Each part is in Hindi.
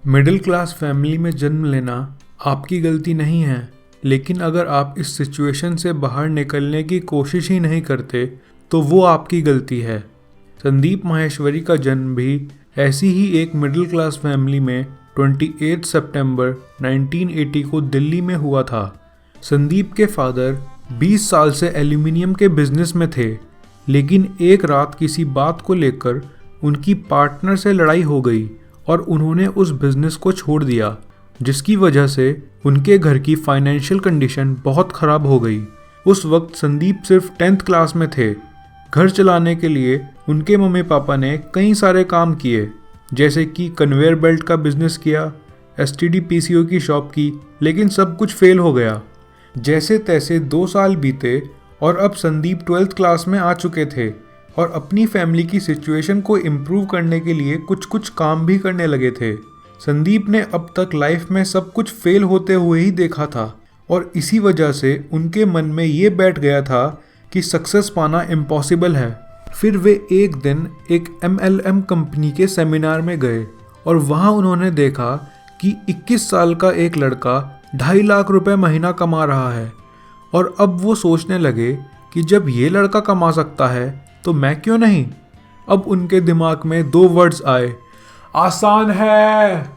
मिडिल क्लास फैमिली में जन्म लेना आपकी गलती नहीं है, लेकिन अगर आप इस सिचुएशन से बाहर निकलने की कोशिश ही नहीं करते तो वो आपकी गलती है। संदीप माहेश्वरी का जन्म भी ऐसी ही एक मिडिल क्लास फैमिली में 28 सितंबर 1980 को दिल्ली में हुआ था। संदीप के फादर 20 साल से एल्यूमिनियम के बिजनेस में थे, लेकिन एक रात किसी बात को लेकर उनकी पार्टनर से लड़ाई हो गई और उन्होंने उस बिजनेस को छोड़ दिया, जिसकी वजह से उनके घर की फाइनेंशियल कंडीशन बहुत ख़राब हो गई। उस वक्त संदीप सिर्फ 10th क्लास में थे। घर चलाने के लिए उनके मम्मी पापा ने कई सारे काम किए, जैसे कि कन्वेयर बेल्ट का बिजनेस किया, STD PCO की शॉप की, लेकिन सब कुछ फेल हो गया। जैसे तैसे 2 साल बीते और अब संदीप 12th क्लास में आ चुके थे और अपनी फैमिली की सिचुएशन को इम्प्रूव करने के लिए कुछ कुछ काम भी करने लगे थे। संदीप ने अब तक लाइफ में सब कुछ फेल होते हुए ही देखा था और इसी वजह से उनके मन में ये बैठ गया था कि सक्सेस पाना इम्पॉसिबल है। फिर वे एक दिन एक MLM कंपनी के सेमिनार में गए और वहाँ उन्होंने देखा कि 21 साल का एक लड़का 2.5 लाख रुपए महीना कमा रहा है और अब वो सोचने लगे कि जब ये लड़का कमा सकता है तो मैं क्यों नहीं। अब उनके दिमाग में 2 वर्ड्स आए, आसान है,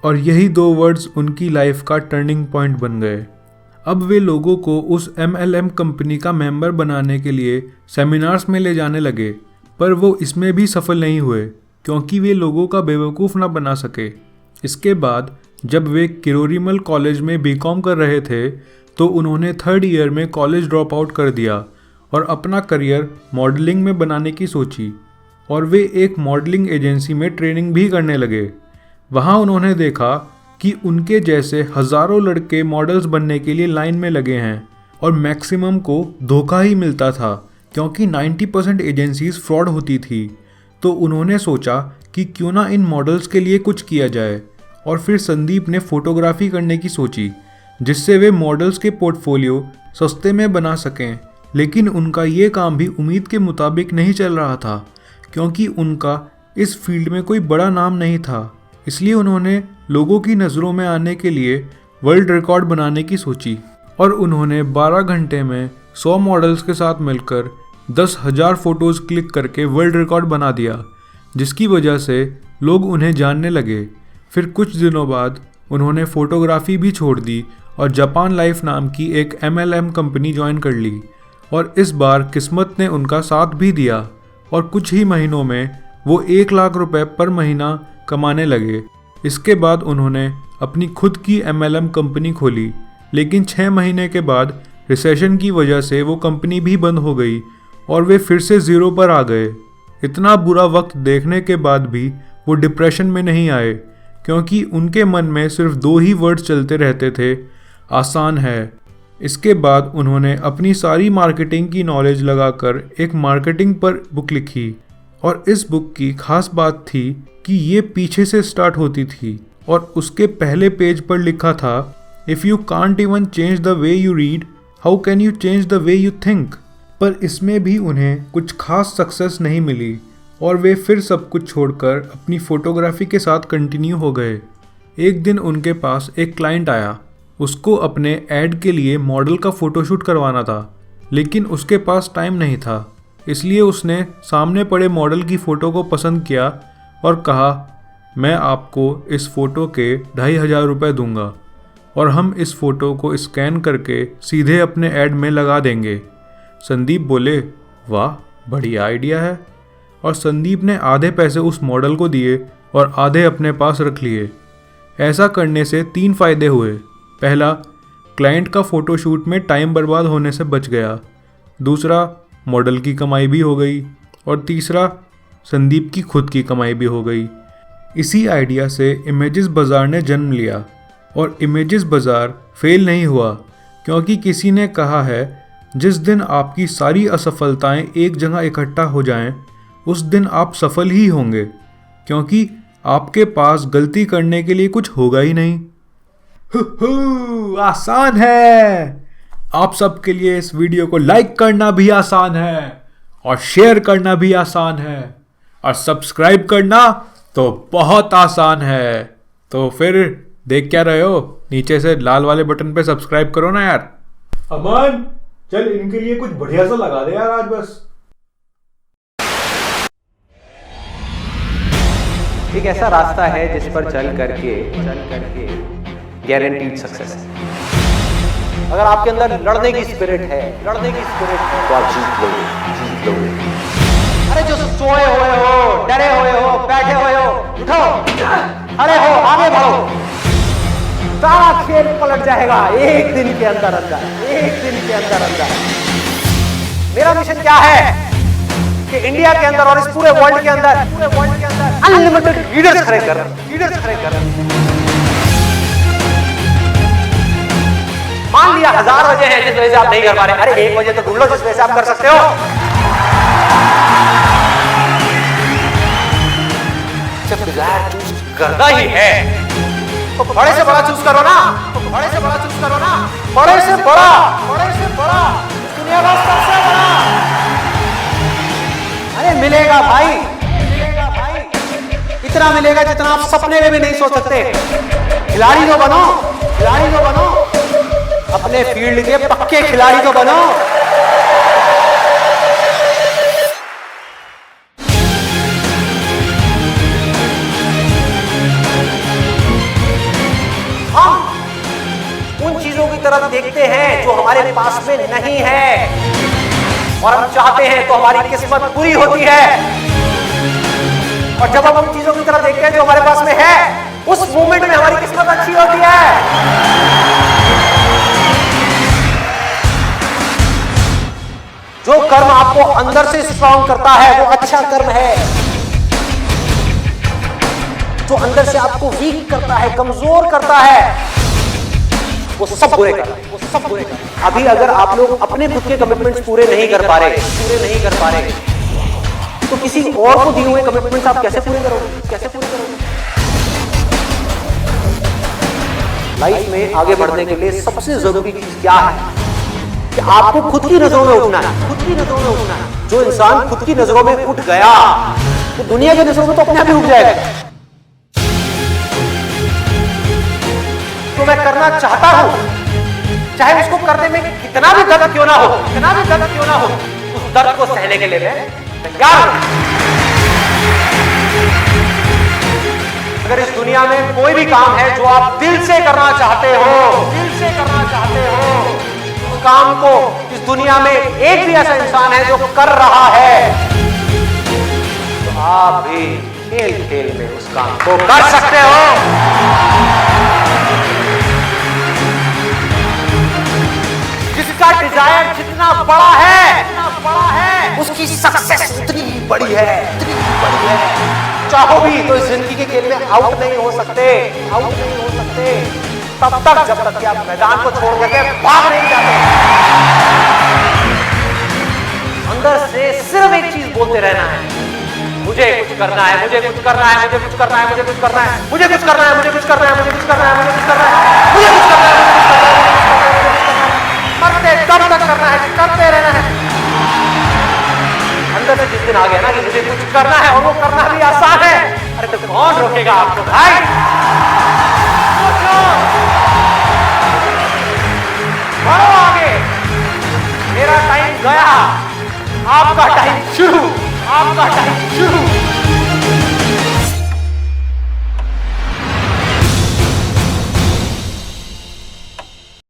और यही 2 वर्ड्स उनकी लाइफ का टर्निंग पॉइंट बन गए। अब वे लोगों को उस MLM कंपनी का मेंबर बनाने के लिए सेमिनार्स में ले जाने लगे, पर वो इसमें भी सफल नहीं हुए क्योंकि वे लोगों का बेवकूफ़ ना बना सके। इसके बाद जब वे किरोरीमल कॉलेज में BCom कर रहे थे तो उन्होंने 3rd ईयर में कॉलेज ड्रॉप आउट कर दिया और अपना करियर मॉडलिंग में बनाने की सोची और वे एक मॉडलिंग एजेंसी में ट्रेनिंग भी करने लगे। वहाँ उन्होंने देखा कि उनके जैसे हज़ारों लड़के मॉडल्स बनने के लिए लाइन में लगे हैं और मैक्सिमम को धोखा ही मिलता था क्योंकि 90% एजेंसीज फ्रॉड होती थी। तो उन्होंने सोचा कि क्यों ना इन मॉडल्स के लिए कुछ किया जाए और फिर संदीप ने फ़ोटोग्राफी करने की सोची, जिससे वे मॉडल्स के पोर्टफोलियो सस्ते में बना सकें। लेकिन उनका ये काम भी उम्मीद के मुताबिक नहीं चल रहा था क्योंकि उनका इस फील्ड में कोई बड़ा नाम नहीं था। इसलिए उन्होंने लोगों की नज़रों में आने के लिए वर्ल्ड रिकॉर्ड बनाने की सोची और उन्होंने 12 घंटे में 100 मॉडल्स के साथ मिलकर 10,000 फ़ोटोज़ क्लिक करके वर्ल्ड रिकॉर्ड बना दिया, जिसकी वजह से लोग उन्हें जानने लगे। फिर कुछ दिनों बाद उन्होंने फ़ोटोग्राफी भी छोड़ दी और जापान लाइफ नाम की एक MLM कंपनी ज्वाइन कर ली और इस बार किस्मत ने उनका साथ भी दिया और कुछ ही महीनों में वो 1 लाख रुपए पर महीना कमाने लगे। इसके बाद उन्होंने अपनी खुद की MLM कंपनी खोली, लेकिन 6 महीने के बाद रिसेशन की वजह से वो कंपनी भी बंद हो गई और वे फिर से ज़ीरो पर आ गए। इतना बुरा वक्त देखने के बाद भी वो डिप्रेशन में नहीं आए क्योंकि उनके मन में सिर्फ 2 ही वर्ड्स चलते रहते थे, आसान है। इसके बाद उन्होंने अपनी सारी मार्केटिंग की नॉलेज लगाकर एक मार्केटिंग पर बुक लिखी और इस बुक की खास बात थी कि ये पीछे से स्टार्ट होती थी और उसके पहले पेज पर लिखा था, if you can't even change the way you read, how can you change the way you think. पर इसमें भी उन्हें कुछ खास सक्सेस नहीं मिली और वे फिर सब कुछ छोड़कर अपनी फ़ोटोग्राफी के साथ कंटिन्यू हो गए। एक दिन उनके पास एक क्लाइंट आया। उसको अपने ऐड के लिए मॉडल का फ़ोटोशूट करवाना था, लेकिन उसके पास टाइम नहीं था। इसलिए उसने सामने पड़े मॉडल की फ़ोटो को पसंद किया और कहा, मैं आपको इस फ़ोटो के 2,500 रुपये दूंगा और हम इस फ़ोटो को स्कैन करके सीधे अपने ऐड में लगा देंगे। संदीप बोले, वाह, बढ़िया आइडिया है। और संदीप ने आधे पैसे उस मॉडल को दिए और आधे अपने पास रख लिए। ऐसा करने से 3 फ़ायदे हुए। पहला, क्लाइंट का फ़ोटोशूट में टाइम बर्बाद होने से बच गया। दूसरा, मॉडल की कमाई भी हो गई और तीसरा, संदीप की खुद की कमाई भी हो गई। इसी आइडिया से इमेजेस बाज़ार ने जन्म लिया और इमेजेस बाज़ार फेल नहीं हुआ क्योंकि किसी ने कहा है, जिस दिन आपकी सारी असफलताएं एक जगह इकट्ठा हो जाएं, उस दिन आप सफल ही होंगे क्योंकि आपके पास गलती करने के लिए कुछ होगा ही नहीं। आसान है। आप सबके लिए इस वीडियो को लाइक करना भी आसान है और शेयर करना भी आसान है और सब्सक्राइब करना तो बहुत आसान है। तो फिर देख क्या रहे हो? नीचे से लाल वाले बटन पे सब्सक्राइब करो ना यार। अमन, चल इनके लिए कुछ बढ़िया सा लगा दे यार आज बस। एक ऐसा रास्ता है जिस पर चल करके गारंटीड सक्सेस है। अगर आपके अंदर लड़ने की स्पिरिट है तो आप जीत लोगे। अरे जो सोए हुए हो, डरे हुए हो, बैठे हुए हो, उठो, खड़े हो, आगे बढ़ो। सारा खेल पलट जाएगा एक दिन के अंदर। मेरा मिशन क्या है कि इंडिया के अंदर और इस पूरे वर्ल्ड के अंदर अनलिमिटेड लीडर्स खड़े कर। मान लिया 1000 वजह है जिस वजह से आप नहीं कर पा रहे, अरे 1 वजह तो ढूंढ लो जिस वजह से आप कर सकते हो। जब डिजायर चूज करना ही है तो बड़े से बड़ा चूज करो ना। बड़े से बड़ा दुनिया का सबसे बड़ा। अरे मिलेगा भाई, इतना मिलेगा जितना आप सपने में भी नहीं सोच सकते। खिलाड़ी तो बनो, अपने फील्ड के पक्के खिलाड़ी तो बनो। हम उन चीजों की तरफ देखते हैं जो हमारे पास में नहीं है, और हम चाहते हैं तो हमारी किस्मत पूरी होती है। और जब हम उन चीजों की तरफ देखते हैं जो हमारे पास में है, उस मोमेंट में हमारी किस्मत अच्छी होती है। जो कर्म आपको अंदर से स्ट्रांग करता है वो अच्छा कर्म है। जो अंदर से आपको वीक करता है, कमजोर करता है, वो सब बुरे कर रहे हैं। अभी अगर आप लोग अपने खुद के कमिटमेंट्स पूरे नहीं कर पा रहे तो किसी और को दिए हुए कमिटमेंट्स आप कैसे पूरे करोगे? लाइफ में आगे बढ़ने के लिए सबसे जरूरी चीज क्या है कि आपको खुद की नजरों में उठना है। जो इंसान खुद की नजरों में उठ गया तो दुनिया की नजरों में तो अपने आप ही उठ जाएगा। तो मैं करना चाहता हूं, चाहे उसको करने में कितना भी दर्द क्यों ना हो, उस दर्द को सहने के लिए मैं तैयार हूं। अगर इस दुनिया में कोई भी काम है जो आप दिल से करना चाहते हो, उस काम को इस दुनिया में एक भी ऐसा इंसान है जो कर रहा है, तो आप भी खेल में उस काम को कर सकते हो। जिसका डिजायर जितना बड़ा है उसकी सक्सेस उतनी बड़ी है। चाहो भी तो इस जिंदगी के खेल में आउट नहीं हो सकते तब तक जब तक कि आप मैदान को छोड़ करके भाग नहीं जाते। अंदर से सिर्फ एक चीज बोलते रहना है, मुझे कुछ करना है। मरते दम तक करना है, करते रहना है। अंदर से जिस दिन आ गया ना कि मुझे कुछ करना है और वो करना भी आसान है, अरे तो कौन रोकेगा आपको भाई? बढ़ो आगे। मेरा टाइम गया, आपका टाइम शुरू।